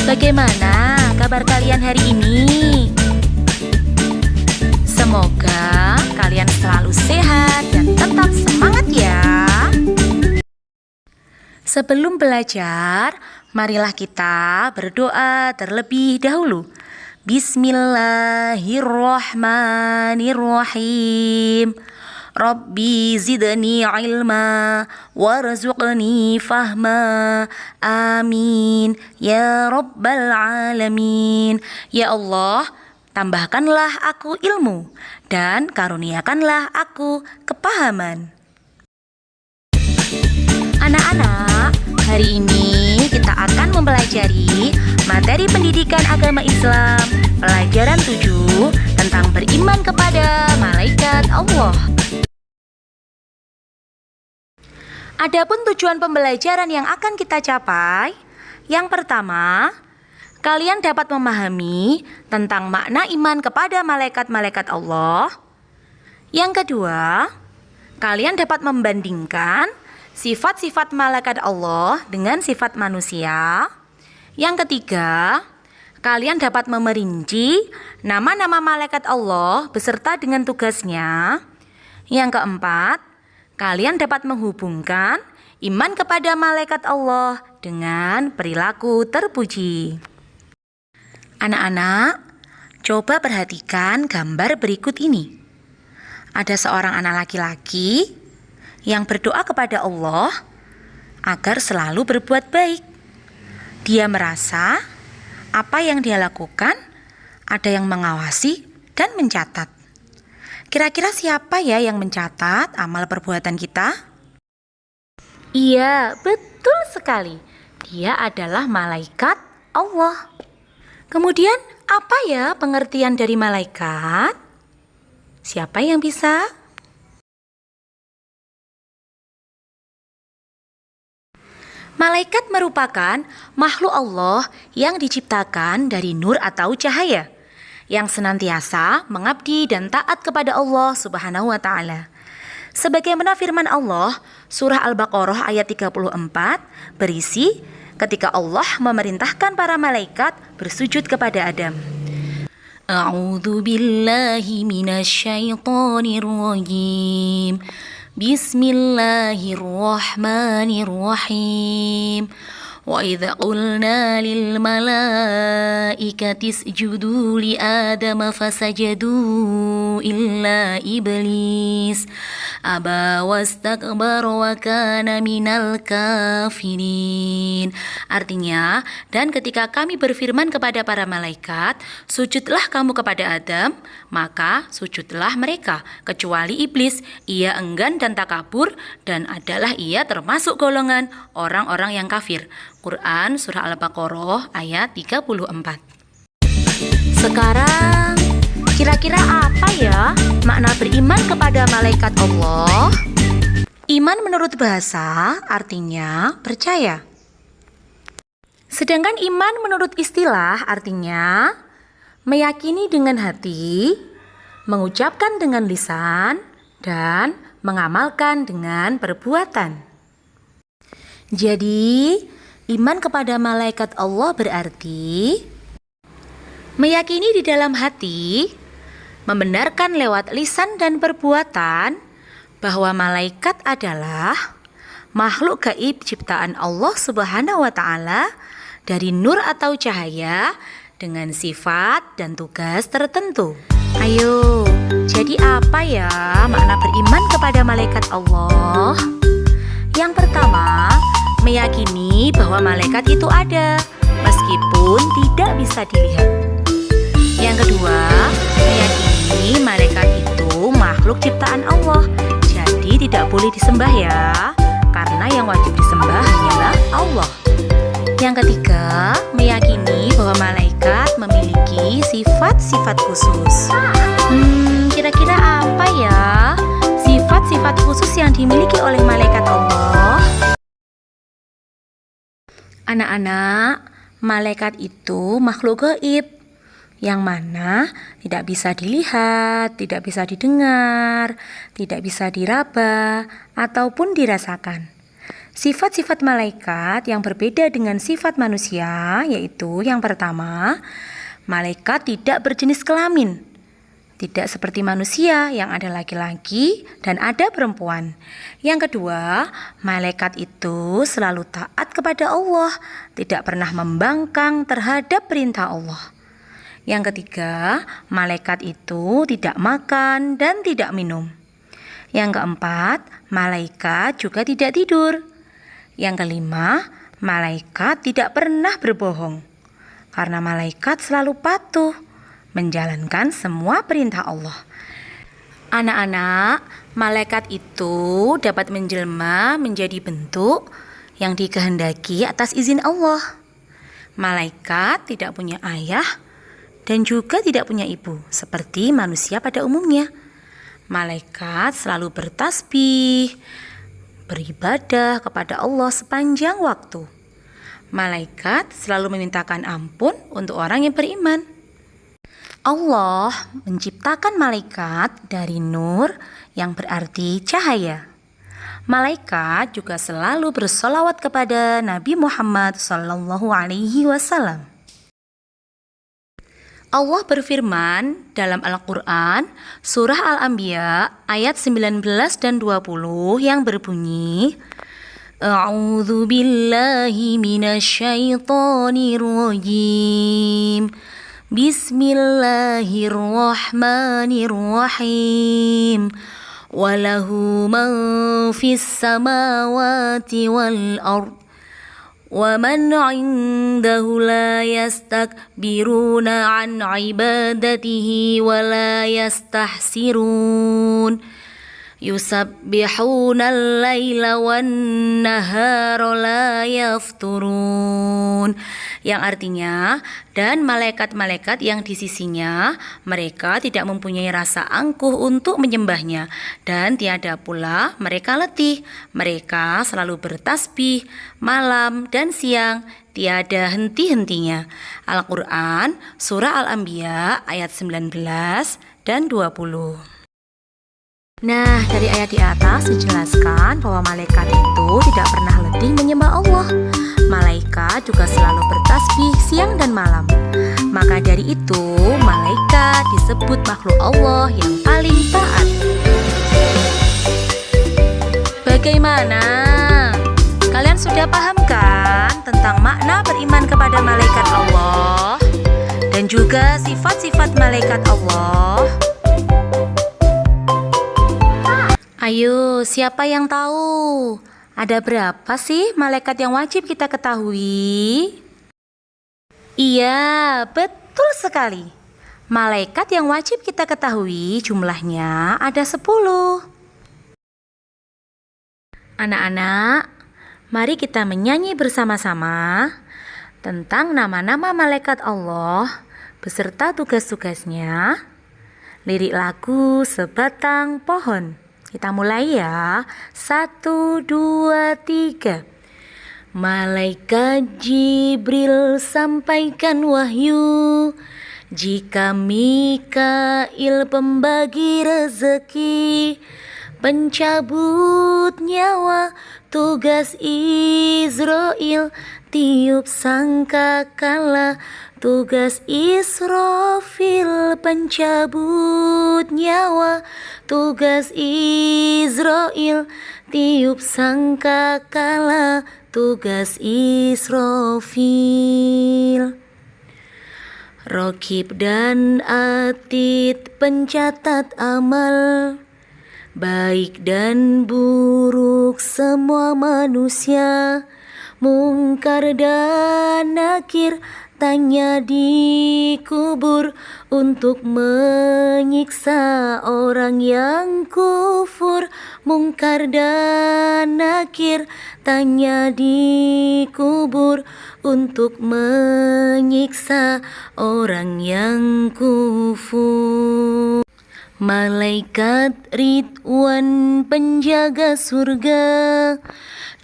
Bagaimana kabar kalian hari ini? Semoga kalian selalu sehat dan tetap semangat ya. Sebelum belajar, marilah kita berdoa terlebih dahulu. Bismillahirrahmanirrahim. Rabbi zidni ilma warzuqni fahma. Amin ya rabbal alamin. Ya Allah, tambahkanlah aku ilmu dan karuniakanlah aku kepahaman. Anak-anak, hari ini kita akan mempelajari materi pendidikan agama Islam pelajaran 7 tentang beriman kepada malaikat Allah. Adapun tujuan pembelajaran yang akan kita capai, yang pertama, kalian dapat memahami tentang makna iman kepada malaikat-malaikat Allah. Yang kedua, kalian dapat membandingkan sifat-sifat malaikat Allah dengan sifat manusia. Yang ketiga, kalian dapat memerinci nama-nama malaikat Allah beserta dengan tugasnya. Yang keempat, kalian dapat menghubungkan iman kepada malaikat Allah dengan perilaku terpuji. Anak-anak, coba perhatikan gambar berikut ini. Ada seorang anak laki-laki yang berdoa kepada Allah agar selalu berbuat baik. Dia merasa apa yang dia lakukan ada yang mengawasi dan mencatat. Kira-kira siapa ya yang mencatat amal perbuatan kita? Iya, betul sekali. Dia adalah malaikat Allah. Kemudian, apa ya pengertian dari malaikat? Siapa yang bisa? Malaikat merupakan makhluk Allah yang diciptakan dari nur atau cahaya, yang senantiasa mengabdi dan taat kepada Allah Subhanahu wa Ta'ala. Sebagaimana firman Allah, surah Al-Baqarah ayat 34 berisi ketika Allah memerintahkan para malaikat bersujud kepada Adam. A'udzu billahi minasyaitonir rajim. Bismillahirrahmanirrahim. وَإِذْ قُلْنَا لِلْمَلَائِكَةِ اسْجُدُوا لِآدَمَ فَسَجَدُوا إِلَّا إِبْلِيسَ أَبَى وَاسْتَكْبَرَ وَكَانَ مِنَ الْكَافِرِينَ. Artinya, dan ketika kami berfirman kepada para malaikat, sujudlah kamu kepada Adam, maka sujudlah mereka, kecuali iblis. Ia enggan dan takabur, dan adalah ia termasuk golongan orang-orang yang kafir. Quran surah Al-Baqarah ayat 34. Sekarang, kira-kira apa ya makna beriman kepada malaikat Allah? Iman menurut bahasa artinya percaya. Sedangkan iman menurut istilah artinya meyakini dengan hati, mengucapkan dengan lisan, dan mengamalkan dengan perbuatan. Jadi, iman kepada malaikat Allah berarti meyakini di dalam hati, membenarkan lewat lisan dan perbuatan bahwa malaikat adalah makhluk gaib ciptaan Allah Subhanahu wa Ta'ala dari nur atau cahaya dengan sifat dan tugas tertentu. Ayo, jadi apa ya makna beriman kepada malaikat Allah? Yang pertama, meyakini bahwa malaikat itu ada, meskipun tidak bisa dilihat. Yang kedua, meyakini malaikat itu makhluk ciptaan Allah, jadi tidak boleh disembah ya, karena yang wajib disembah hanyalah Allah. Yang ketiga, meyakini bahwa malaikat memiliki sifat-sifat khusus. Kira-kira apa ya sifat-sifat khusus yang dimiliki oleh malaikat Allah? Anak-anak, malaikat itu makhluk gaib yang mana tidak bisa dilihat, tidak bisa didengar, tidak bisa diraba, ataupun dirasakan. Sifat-sifat malaikat yang berbeda dengan sifat manusia, yaitu yang pertama, malaikat tidak berjenis kelamin. Tidak seperti manusia yang ada laki-laki dan ada perempuan. Yang kedua, malaikat itu selalu taat kepada Allah, tidak pernah membangkang terhadap perintah Allah. Yang ketiga, malaikat itu tidak makan dan tidak minum. Yang keempat, malaikat juga tidak tidur. Yang kelima, malaikat tidak pernah berbohong. Karena malaikat selalu patuh menjalankan semua perintah Allah. Anak-anak, malaikat itu dapat menjelma menjadi bentuk yang dikehendaki atas izin Allah. Malaikat tidak punya ayah dan juga tidak punya ibu seperti manusia pada umumnya. Malaikat selalu bertasbih, beribadah kepada Allah sepanjang waktu. Malaikat selalu memintakan ampun untuk orang yang beriman. Allah menciptakan malaikat dari nur yang berarti cahaya. Malaikat juga selalu bersolawat kepada Nabi Muhammad SAW. Allah berfirman dalam Al-Quran, surah Al-Anbiya ayat 19 dan 20 yang berbunyi, A'udzu billahi minasyaitonir rajim. Bismillahirrahmanirrahim. Walahu man fis samawati wal ard. وَمَنْ عِنْدَهُ لَا يَسْتَكْبِرُونَ عَنْ عِبَادَتِهِ وَلَا يَسْتَحْسِرُونَ يُسَبِّحُونَ اللَّيْلَ وَالنَّهَارَ لَا يَفْتُرُونَ, yang artinya, dan malaikat-malaikat yang di sisinya, mereka tidak mempunyai rasa angkuh untuk menyembahnya, dan tiada pula mereka letih. Mereka selalu bertasbih malam dan siang, tiada henti-hentinya. Al-Quran, surah Al-Anbiya ayat 19 dan 20. Nah, dari ayat di atas dijelaskan bahwa malaikat itu tidak pernah letih menyembah Allah. Malaikat juga selalu bertasbih siang dan malam. Maka dari itu, malaikat disebut makhluk Allah yang paling taat. Bagaimana? Kalian sudah paham kan tentang makna beriman kepada malaikat Allah dan juga sifat-sifat malaikat Allah? Ayo, siapa yang tahu? Ada berapa sih malaikat yang wajib kita ketahui? Iya, betul sekali. Malaikat yang wajib kita ketahui jumlahnya ada 10. Anak-anak, mari kita menyanyi bersama-sama tentang nama-nama malaikat Allah beserta tugas-tugasnya. Lirik lagu Sebatang Pohon. Kita mulai ya. 1, 2, 3. Malaikat Jibril sampaikan wahyu, jika Mikail pembagi rezeki, pencabut nyawa tugas Israil, tiup sangkakala tugas Israfil, pencabut nyawa tugas Israil, tiup sangkakala tugas Israfil. Rokib dan Atid pencatat amal, baik dan buruk semua manusia. Mungkar dan Nakir tanya di kubur untuk menyiksa orang yang kufur. Mungkar dan Nakir tanya di kubur untuk menyiksa orang yang kufur. Malaikat Ridwan penjaga surga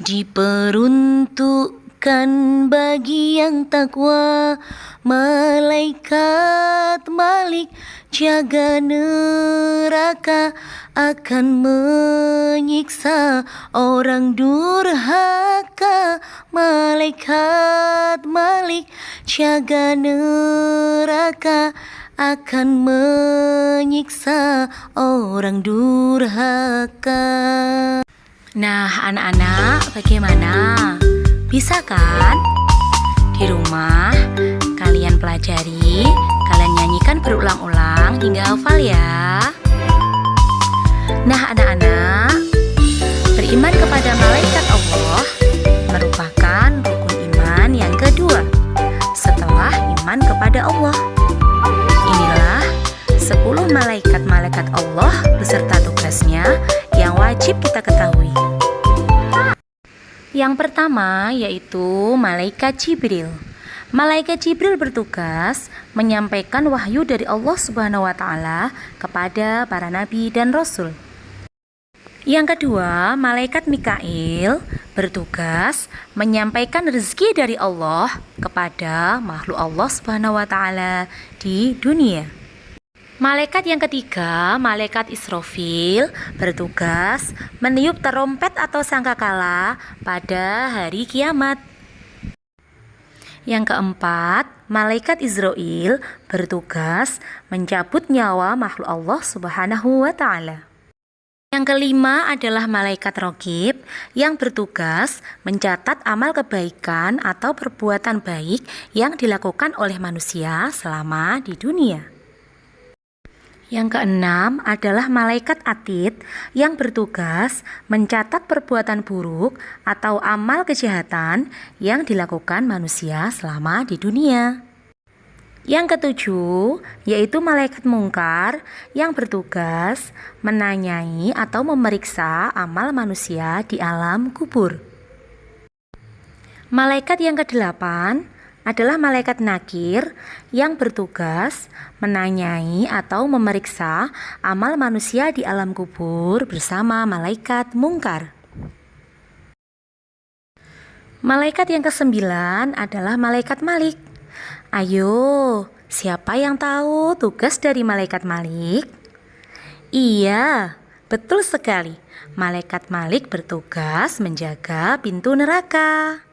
diperuntukkan akan bagi yang takwa. Malaikat Malik jaga neraka akan menyiksa orang durhaka. Malaikat Malik jaga neraka akan menyiksa orang durhaka. Nah, anak-anak, bagaimana? Bisa kan? Di rumah, kalian pelajari, kalian nyanyikan berulang-ulang hingga hafal ya. Nah, anak-anak, beriman kepada malaikat Allah merupakan rukun iman yang kedua setelah iman kepada Allah. Inilah 10 malaikat-malaikat Allah beserta tugasnya yang wajib kita ketahui. Yang pertama yaitu Malaikat Jibril. Malaikat Jibril bertugas menyampaikan wahyu dari Allah Subhanahu wa taala kepada para nabi dan rasul. Yang kedua, Malaikat Mikail bertugas menyampaikan rezeki dari Allah kepada makhluk Allah Subhanahu wa taala di dunia. Malaikat yang ketiga, Malaikat Israfil bertugas meniup terompet atau sangkakala pada hari kiamat. Yang keempat, Malaikat Israil bertugas mencabut nyawa makhluk Allah Subhanahu wa taala. Yang kelima adalah Malaikat Raqib yang bertugas mencatat amal kebaikan atau perbuatan baik yang dilakukan oleh manusia selama di dunia. Yang keenam adalah Malaikat Atid yang bertugas mencatat perbuatan buruk atau amal kejahatan yang dilakukan manusia selama di dunia. Yang ketujuh yaitu Malaikat Mungkar yang bertugas menanyai atau memeriksa amal manusia di alam kubur. Malaikat yang kedelapan adalah Malaikat Nakir yang bertugas menanyai atau memeriksa amal manusia di alam kubur bersama Malaikat Mungkar. Malaikat yang kesembilan adalah Malaikat Malik. Ayo, siapa yang tahu tugas dari Malaikat Malik? Iya, betul sekali. Malaikat Malik bertugas menjaga pintu neraka.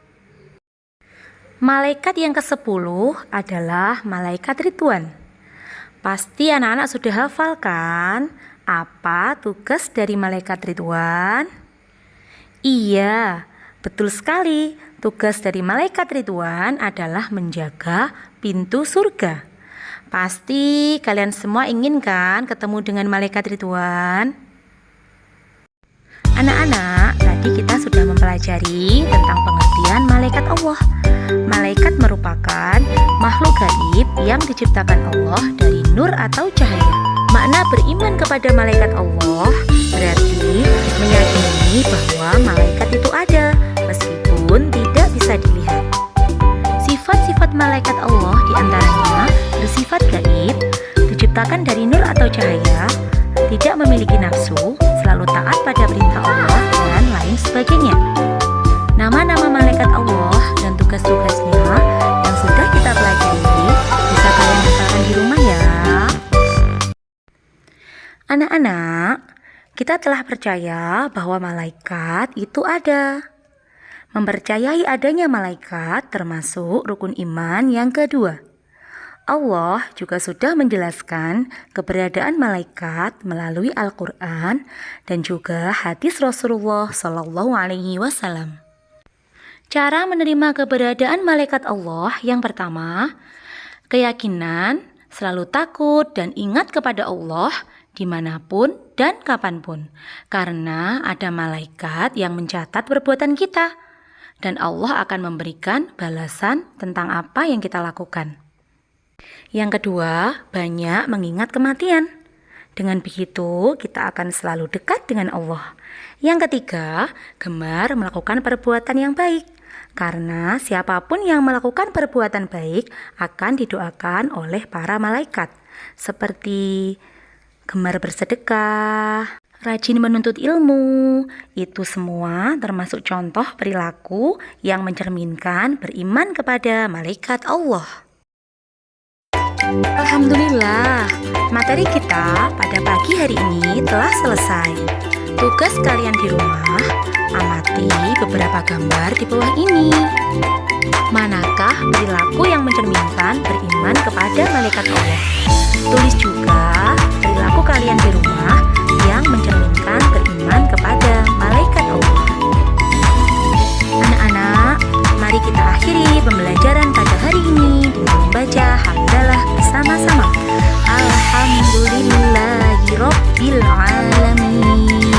Malaikat yang ke-10 adalah Malaikat Ridwan. Pasti anak-anak sudah hafal kan? Apa tugas dari Malaikat Ridwan? Iya, betul sekali. Tugas dari Malaikat Ridwan adalah menjaga pintu surga. Pasti kalian semua ingin kan ketemu dengan Malaikat Ridwan? Anak-anak, tadi kita sudah mempelajari tentang pengertian Malaikat Allah. Malaikat merupakan makhluk gaib yang diciptakan Allah dari nur atau cahaya. Makna beriman kepada malaikat Allah berarti meyakini bahwa malaikat itu ada meskipun tidak bisa dilihat. Sifat-sifat malaikat Allah diantaranya bersifat gaib, diciptakan dari nur atau cahaya, tidak memiliki nafsu, selalu taat pada perintah Allah, dan lain sebagainya. Nama-nama malaikat Allah dan tugas-tugasnya yang sudah kita pelajari bisa kalian hafalkan di rumah ya. Anak-anak, kita telah percaya bahwa malaikat itu ada. Mempercayai adanya malaikat termasuk rukun iman yang kedua. Allah juga sudah menjelaskan keberadaan malaikat melalui Al-Quran dan juga hadis Rasulullah SAW. Cara menerima keberadaan malaikat Allah yang pertama, keyakinan, selalu takut dan ingat kepada Allah dimanapun dan kapanpun, karena ada malaikat yang mencatat perbuatan kita, dan Allah akan memberikan balasan tentang apa yang kita lakukan. Yang kedua, banyak mengingat kematian. Dengan begitu, kita akan selalu dekat dengan Allah. Yang ketiga, gemar melakukan perbuatan yang baik. Karena siapapun yang melakukan perbuatan baik akan didoakan oleh para malaikat. Seperti gemar bersedekah, rajin menuntut ilmu. Itu semua termasuk contoh perilaku yang mencerminkan beriman kepada malaikat Allah. Alhamdulillah, materi kita pada pagi hari ini telah selesai. Tugas kalian di rumah, amati beberapa gambar di bawah ini. Manakah perilaku yang mencerminkan beriman kepada malaikat Allah? Tulis juga perilaku kalian di rumah yang mencerminkan beriman kepada malaikat Allah. Anak-anak, mari kita akhiri pembelajaran pada hari ini dengan membaca hamdalah bersama-sama. Alhamdulillahirabbil alamin.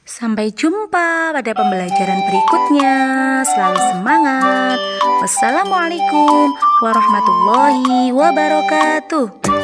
Sampai jumpa pada pembelajaran berikutnya. Selalu semangat. Wassalamualaikum warahmatullahi wabarakatuh.